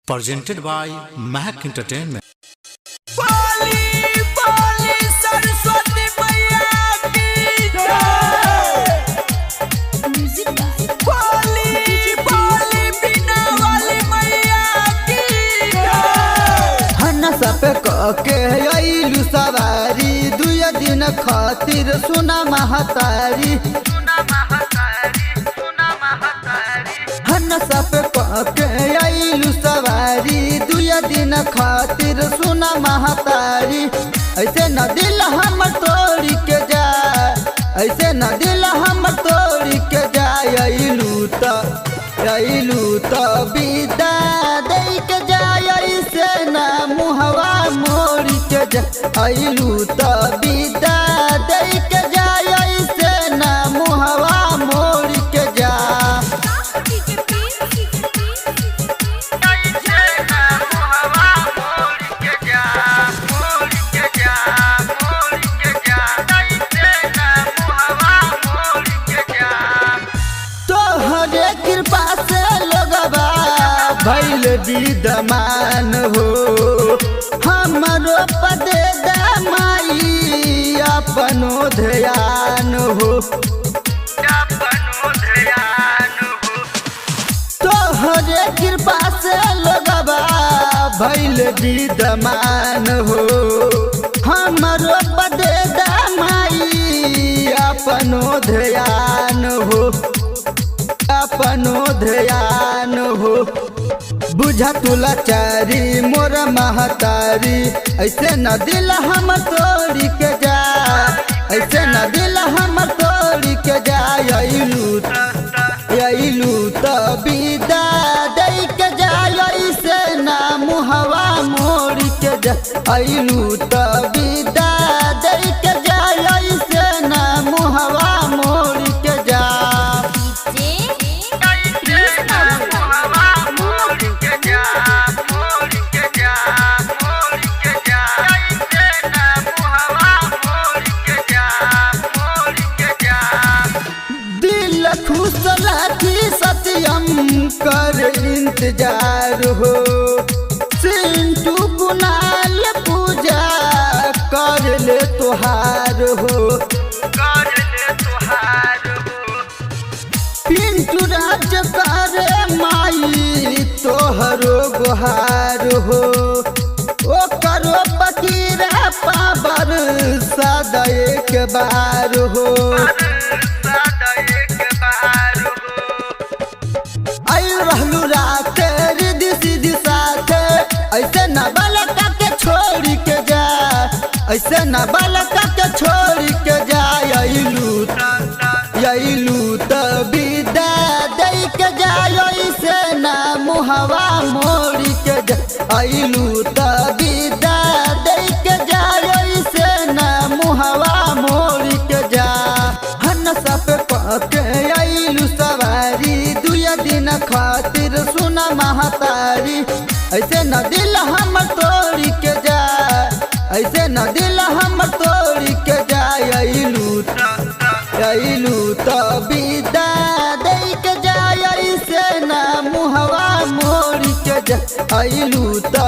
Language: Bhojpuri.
presented by Mac Entertainment. के आइलू सवारी दुई दिन खातिर सुना महतारी हन सब के आइलू सवारी दुई दिन खातिर सुना महतारी ऐसे न दिल हम तोड़ी के जा ऐसे न दिल हम तोड़ी के जा आइलू तो विदा दे के जा ऐसे न मुहवा मोड़ी के जा आइलू तो विदा दे के जा ऐसे न मुहवा मोड़ी के जा तोहरे कृपा से लोगवा भइल विद्यमान हो हमरो पदे दमाई अपनो ध्यान हो तोहरे कृपा से लोगवा भइल विद्यमान हो हमरो पदे दमाई अपनो ध्यान हो अपनो ध्यान हो बुझा तुला चारी मोर महतारी ऐसे न दिल हम तोड़ी के जा ऐसे न दिल हम तोड़ी के जा आइलू तो विदा दे के जा ऐसे न मुहवा मोड़ी के जा आइलू तो विदा दे के जा ऐसे न मुहवा मोड़ी के जा खुश लाठी सत्यम कर इंतजार हो सिंटू कुनाल पूजा कर ले तुहार हो पिंटू राज करे माई तोहरो गुहार हो ओ करो पकीरा पावर सदा एक बार हो रहलू रात रिधि सीधी साथ ऐसे न बालका के छोड़ी के जा ऐसे न बालका के छोड़ी के जा आइलू तो विदा दे के जा ऐसे न मुहवा मोड़ी के जा आइलू तो विदा दे के जा ऐसे न मुहवा मोड़ी के जा हन सब के आइलू सवारी दुई दिन खातिर सुना महतारी ऐसे न दिल हम तोड़ी के जा ऐसे न दिल हम तोड़ी के जा आइलू तो विदा दे के जा ऐसे न मुहवा मोड़ी के जा आइलू तो